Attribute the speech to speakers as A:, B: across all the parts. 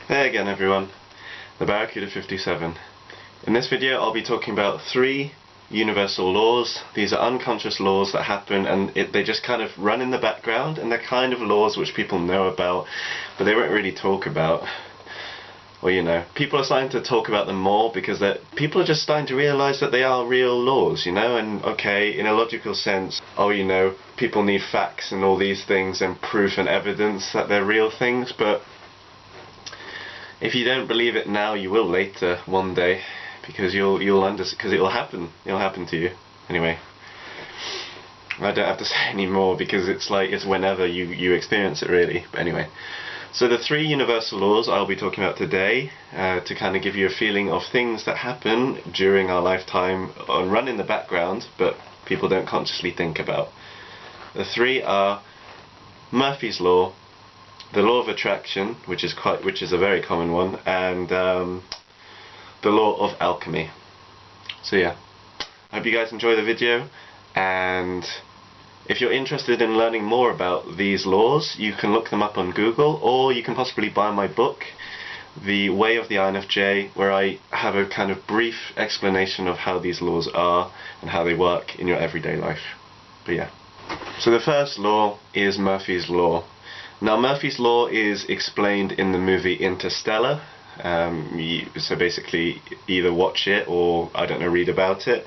A: Hey again everyone, TheBarracuda57. In this video I'll be talking about 3 universal laws. These are unconscious laws that happen and they just kind of run in the background, and they're kind of laws which people know about but they won't really talk about. Well, you know, people are starting to talk about them more because people are just starting to realise that they are real laws, you know, and okay, in a logical sense, oh, you know, people need facts and all these things and proof and evidence that they're real things, but if you don't believe it now, you will later, one day, because because it'll happen to you. Anyway, I don't have to say any more because it's whenever you experience it, really. But anyway, so the 3 universal laws I'll be talking about today, to kind of give you a feeling of things that happen during our lifetime and run in the background, but people don't consciously think about. The 3 are Murphy's Law, the Law of Attraction, which is a very common one, and the Law of Alchemy. So yeah, I hope you guys enjoy the video, and if you're interested in learning more about these laws, you can look them up on Google, or you can possibly buy my book, The Way of the INFJ, where I have a kind of brief explanation of how these laws are and how they work in your everyday life. But yeah. So the first law is Murphy's Law. Now, Murphy's Law is explained in the movie Interstellar, so basically either watch it or, I don't know, read about it.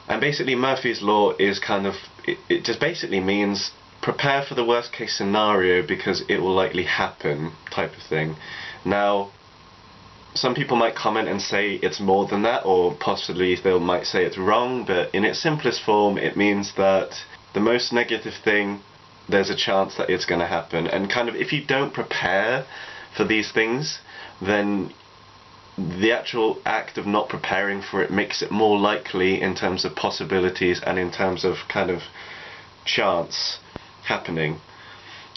A: And basically Murphy's Law is kind of, it just basically means prepare for the worst case scenario because it will likely happen, type of thing. Now, some people might comment and say it's more than that, or possibly they might say it's wrong, but in its simplest form it means that the most negative thing, there's a chance that it's going to happen, and kind of if you don't prepare for these things, then the actual act of not preparing for it makes it more likely in terms of possibilities and in terms of kind of chance happening.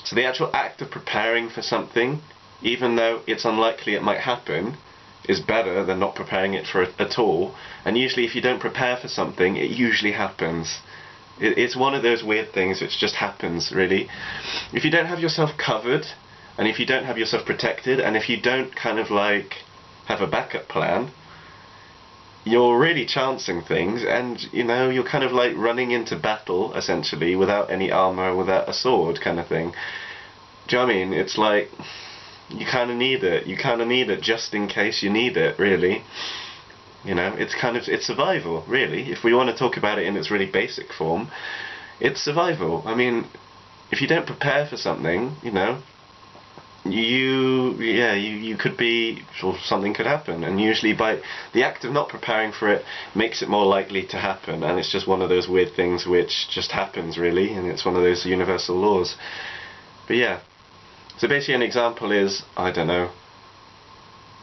A: So the actual act of preparing for something, even though it's unlikely it might happen, is better than not preparing it for it at all. And usually if you don't prepare for something, it usually happens. It's one of those weird things which just happens, really. If you don't have yourself covered, and if you don't have yourself protected, and if you don't kind of like have a backup plan, you're really chancing things, and you know, you're kind of like running into battle essentially without any armor, without a sword, kind of thing. Do you know what I mean? It's like you kind of need it. You kind of need it just in case you need it, really. You know, it's survival, really. If we want to talk about it in its really basic form, it's survival. I mean, if you don't prepare for something, you know, you could be, or something could happen, and usually by the act of not preparing for it makes it more likely to happen, and it's just one of those weird things which just happens, really, and it's one of those universal laws. But yeah, so basically an example is, I don't know,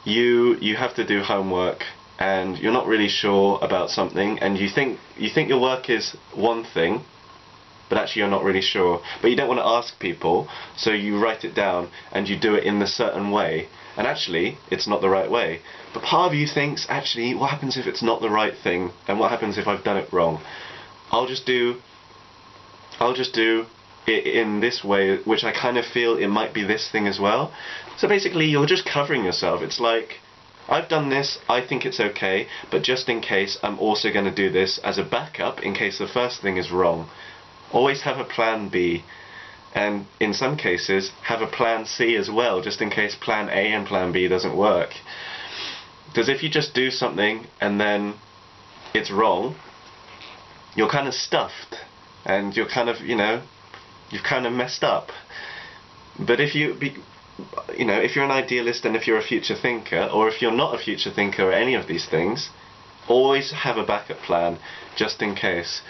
A: you have to do homework and you're not really sure about something, and you think your work is one thing, but actually you're not really sure, but you don't want to ask people, so you write it down and you do it in a certain way, and actually it's not the right way, but part of you thinks, actually, what happens if it's not the right thing, and what happens if I've done it wrong? I'll just do it in this way, which I kind of feel it might be this thing as well. So basically you're just covering yourself. It's like, I've done this, I think it's okay, but just in case I'm also going to do this as a backup in case the first thing is wrong. Always have a plan B, and in some cases have a plan C as well, just in case plan A and plan B doesn't work. Because if you just do something and then it's wrong, you're kind of stuffed, and you're kind of, you know, you've kind of messed up. But if you're an idealist and if you're a future thinker, or if you're not a future thinker or any of these things, always have a backup plan just in case.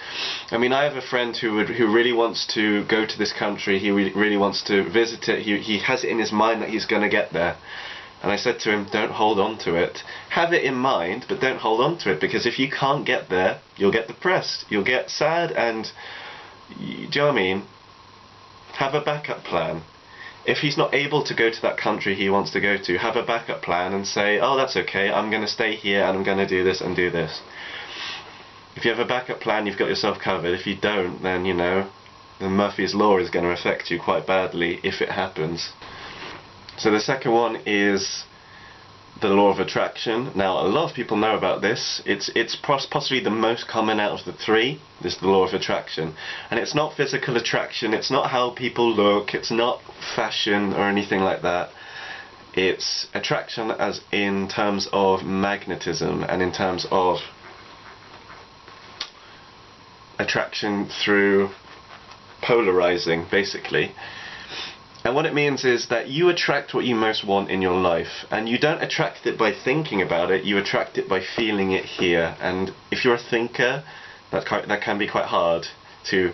A: I mean, I have a friend who really wants to go to this country. He really wants to visit it. He has it in his mind that he's going to get there. And I said to him, don't hold on to it. Have it in mind, but don't hold on to it, because if you can't get there, you'll get depressed, you'll get sad, and do you know what I mean? Have a backup plan. If he's not able to go to that country he wants to go to, have a backup plan and say, oh, that's okay, I'm going to stay here and I'm going to do this and do this. If you have a backup plan, you've got yourself covered. If you don't, then, you know, then Murphy's Law is going to affect you quite badly if it happens. So the second one is the law of attraction. Now, a lot of people know about this. It's possibly the most common out of the three, this the law of attraction. And it's not physical attraction, it's not how people look, it's not fashion or anything like that. It's attraction as in terms of magnetism and in terms of attraction through polarizing, basically. And what it means is that you attract what you most want in your life, and you don't attract it by thinking about it, you attract it by feeling it here. And if you're a thinker, that can be quite hard to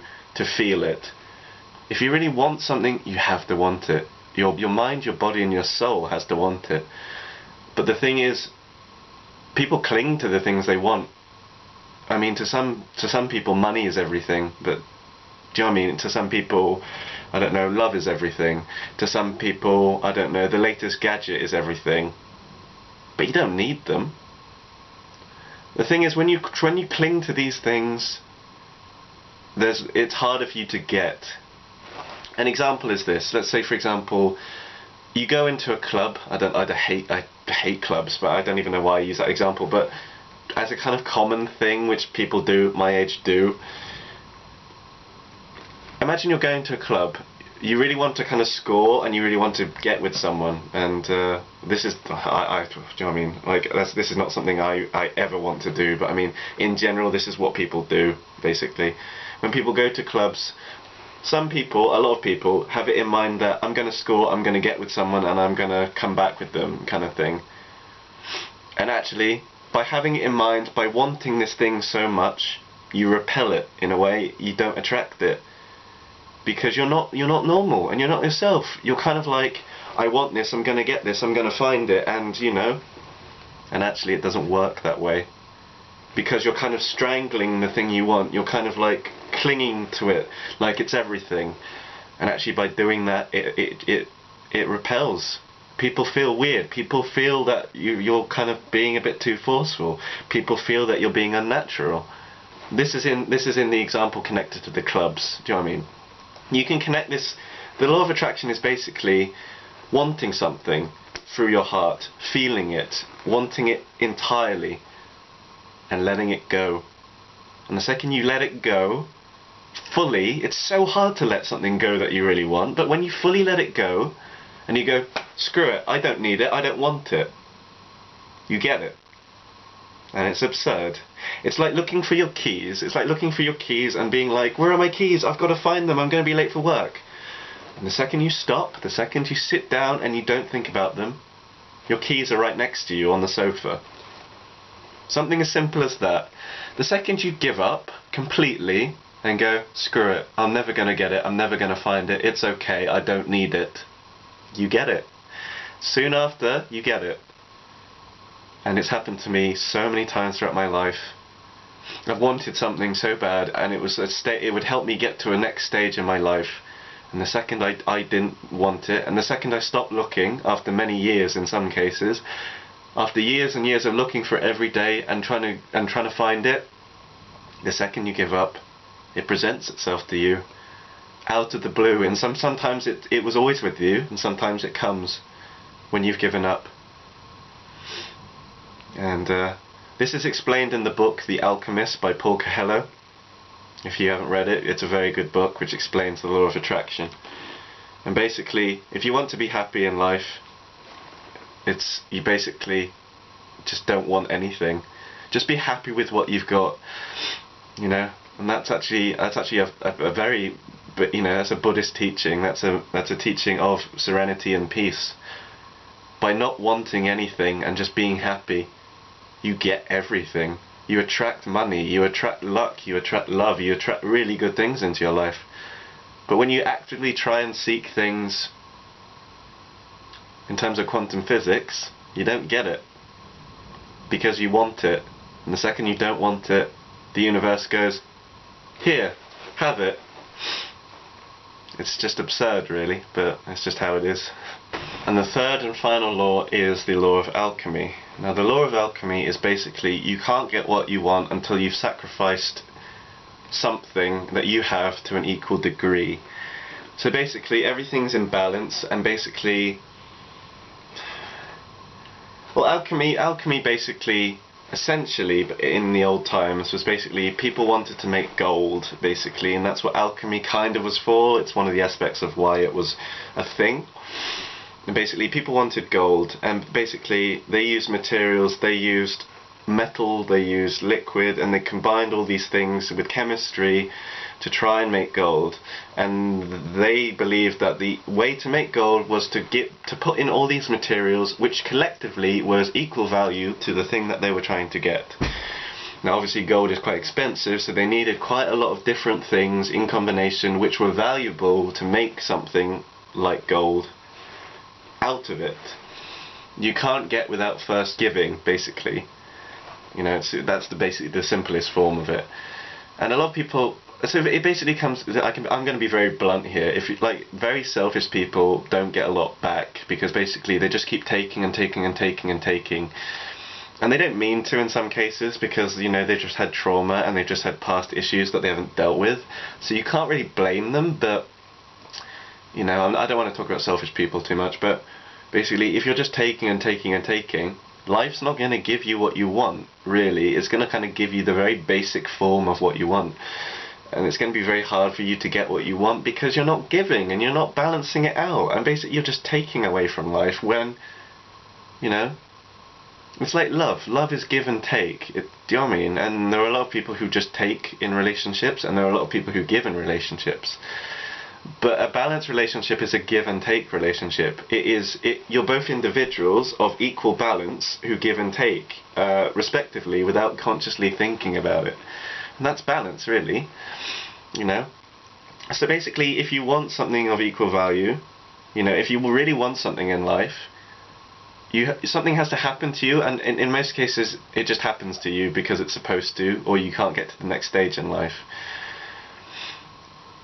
A: feel it. If you really want something, you have to want it. Your mind, your body and your soul has to want it. But the thing is, people cling to the things they want. I mean, to some people money is everything, but do you know what I mean? To some people, I don't know, love is everything. To some people, I don't know, the latest gadget is everything. But you don't need them. The thing is, when you cling to these things, it's harder for you to get. An example is this. Let's say, for example, you go into a club. I hate clubs, but I don't even know why I use that example. But as a kind of common thing which people do, my age do. Imagine you're going to a club, you really want to kind of score and you really want to get with someone, and this is, do you know what I mean, like, this is not something I ever want to do, but I mean, in general, this is what people do, basically. When people go to clubs, some people, a lot of people, have it in mind that I'm going to score, I'm going to get with someone, and I'm going to come back with them, kind of thing. And actually, by having it in mind, by wanting this thing so much, you repel it, in a way, you don't attract it. Because you're not normal, and you're not yourself. You're kind of like, I want this, I'm going to get this, I'm going to find it, and you know, and actually it doesn't work that way. Because you're kind of strangling the thing you want, you're kind of like clinging to it like it's everything. And actually by doing that, it repels. People feel weird, people feel that you're kind of being a bit too forceful, people feel that you're being unnatural. This is in the example connected to the clubs, do you know what I mean? You can connect this, the law of attraction is basically wanting something through your heart, feeling it, wanting it entirely, and letting it go. And the second you let it go, fully, it's so hard to let something go that you really want, but when you fully let it go, and you go, screw it, I don't need it, I don't want it, you get it. And it's absurd. It's like looking for your keys. It's like looking for your keys and being like, where are my keys? I've got to find them. I'm going to be late for work. And the second you stop, the second you sit down and you don't think about them, your keys are right next to you on the sofa. Something as simple as that. The second you give up completely and go, screw it, I'm never going to get it. I'm never going to find it. It's okay. I don't need it. You get it. Soon after, you get it. And it's happened to me so many times throughout my life. I've wanted something so bad, and it would help me get to a next stage in my life. And the second I didn't want it, and the second I stopped looking, after many years in some cases, after years and years of looking for it every day and trying to find it, the second you give up, it presents itself to you out of the blue. And sometimes it was always with you, and sometimes it comes when you've given up. And this is explained in the book The Alchemist by Paul Coelho. If you haven't read it, it's a very good book which explains the law of attraction. And basically, if you want to be happy in life, you basically just don't want anything. Just be happy with what you've got, you know. And that's actually a very, you know, that's a Buddhist teaching. That's a teaching of serenity and peace. By not wanting anything and just being happy, you get everything. You attract money, you attract luck, you attract love, you attract really good things into your life. But when you actively try and seek things in terms of quantum physics, you don't get it. Because you want it. And the second you don't want it, the universe goes, here, have it. It's just absurd, really, but it's just how it is. And the third and final law is the law of alchemy. Now, the law of alchemy is basically you can't get what you want until you've sacrificed something that you have to an equal degree. So basically everything's in balance, and basically alchemy basically, essentially, in the old times, was basically people wanted to make gold, basically, and that's what alchemy kind of was for. It's one of the aspects of why it was a thing. And basically, people wanted gold, and basically, they used materials, they used metal, they used liquid, and they combined all these things with chemistry to try and make gold. And they believed that the way to make gold was to put in all these materials which collectively was equal value to the thing that they were trying to get. Now obviously gold is quite expensive, so they needed quite a lot of different things in combination which were valuable to make something like gold out of it. You can't get without first giving, basically. You know, that's basically the simplest form of it. And a lot of people, so it basically comes, I'm going to be very blunt here, if you, like, very selfish people don't get a lot back, because basically they just keep taking and taking and taking and taking. And they don't mean to in some cases, because, you know, they've just had trauma and they've just had past issues that they haven't dealt with. So you can't really blame them, but, you know, I don't want to talk about selfish people too much, but basically if you're just taking and taking and taking, life's not going to give you what you want, really. It's going to kind of give you the very basic form of what you want. And it's going to be very hard for you to get what you want because you're not giving and you're not balancing it out. And basically you're just taking away from life when, you know, it's like love. Love is give and take. Do you know what I mean? And there are a lot of people who just take in relationships, and there are a lot of people who give in relationships. But a balanced relationship is a give and take relationship. You're both individuals of equal balance who give and take, respectively, without consciously thinking about it. And that's balance, really. You know? So basically, if you want something of equal value, you know, if you really want something in life, something has to happen to you, and in most cases it just happens to you because it's supposed to, or you can't get to the next stage in life.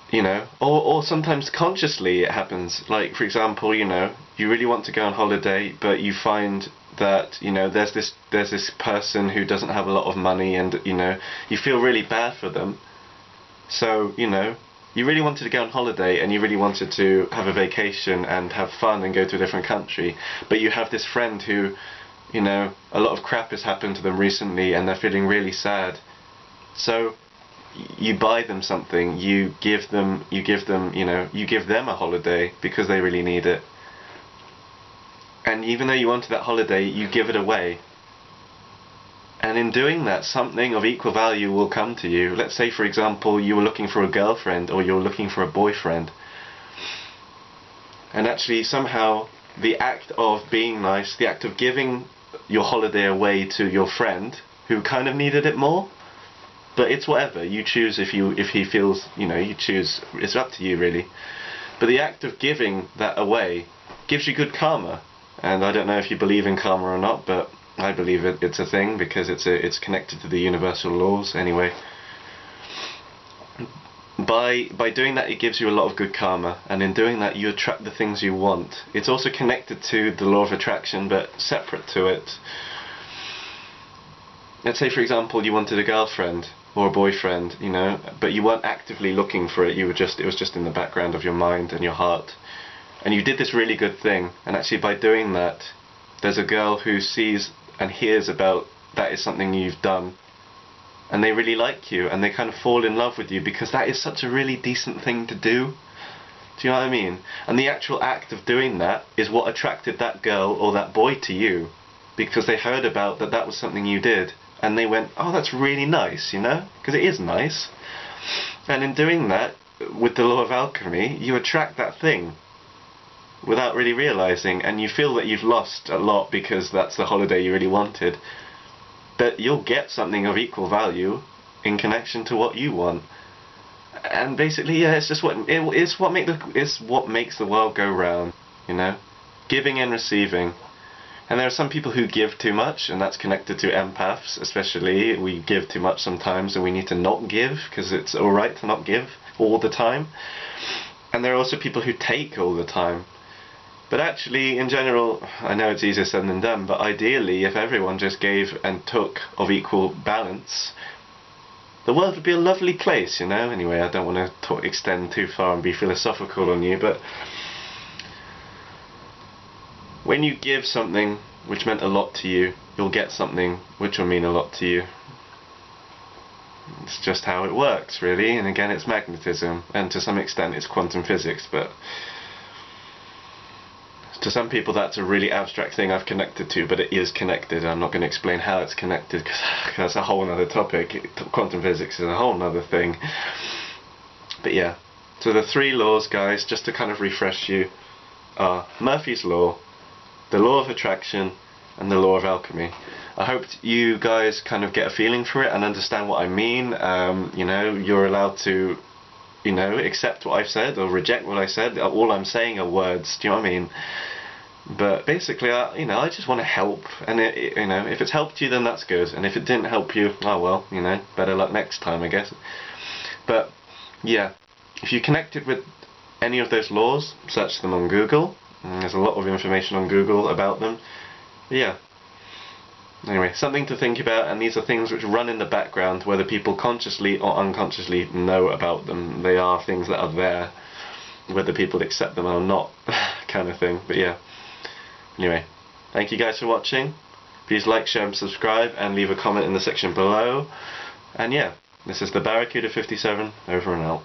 A: You know, or sometimes consciously it happens. Like, for example, you know, you really want to go on holiday, but you find that, you know, there's this person who doesn't have a lot of money, and, you know, you feel really bad for them. So, you know, you really wanted to go on holiday and you really wanted to have a vacation and have fun and go to a different country, but you have this friend who, you know, a lot of crap has happened to them recently and they're feeling really sad. So you buy them something, you give them, you know, you give them a holiday because they really need it. And even though you wanted that holiday, you give it away. And in doing that, something of equal value will come to you. Let's say, for example, you were looking for a girlfriend or you were looking for a boyfriend. And actually, somehow, the act of being nice, the act of giving your holiday away to your friend, who kind of needed it more, but it's whatever, you choose if he feels, you know, you choose, it's up to you really. But the act of giving that away gives you good karma. And I don't know if you believe in karma or not, but I believe it's a thing because it's connected to the universal laws anyway. By doing that, it gives you a lot of good karma, and in doing that you attract the things you want. It's also connected to the law of attraction, but separate to it. Let's say, for example, you wanted a girlfriend or a boyfriend, you know, but you weren't actively looking for it. It was just in the background of your mind and your heart. And you did this really good thing, and actually by doing that, there's a girl who sees and hears about that is something you've done, and they really like you, and they kind of fall in love with you because that is such a really decent thing to do. Do you know what I mean? And the actual act of doing that is what attracted that girl or that boy to you, because they heard about that was something you did, and they went, oh, that's really nice, you know, because it is nice. And in doing that, with the law of alchemy, you attract that thing without really realizing, and you feel that you've lost a lot because that's the holiday you really wanted, but you'll get something of equal value in connection to what you want. And basically, yeah, it's just what makes the world go round, you know, giving and receiving. And there are some people who give too much, and that's connected to empaths especially. We give too much sometimes, and we need to not give because it's alright to not give all the time. And there are also people who take all the time. But actually, in general, I know it's easier said than done, but ideally, if everyone just gave and took of equal balance, the world would be a lovely place, you know? Anyway, I don't want to extend too far and be philosophical on you, but when you give something which meant a lot to you, you'll get something which will mean a lot to you. It's just how it works, really. And again, it's magnetism, and to some extent it's quantum physics, but to some people that's a really abstract thing I've connected to, but it is connected. I'm not going to explain how it's connected because that's a whole other topic. Quantum physics is a whole other thing. But yeah, so the 3 laws, guys, just to kind of refresh you, are Murphy's Law, the Law of Attraction, and the Law of Alchemy. I hope you guys kind of get a feeling for it and understand what I mean. You know, you're allowed to, you know, accept what I've said or reject what I said. All I'm saying are words, do you know what I mean? But basically, you know, I just want to help, and you know, if it's helped you, then that's good, and if it didn't help you, oh well, you know, better luck next time, I guess. But yeah, if you connected with any of those laws, search them on Google. There's a lot of information on Google about them. But yeah. Anyway, something to think about, and these are things which run in the background, whether people consciously or unconsciously know about them. They are things that are there, whether people accept them or not, kind of thing. But yeah. Anyway, thank you guys for watching. Please like, share and subscribe, and leave a comment in the section below. And yeah, this is TheBarracuda57, over and out.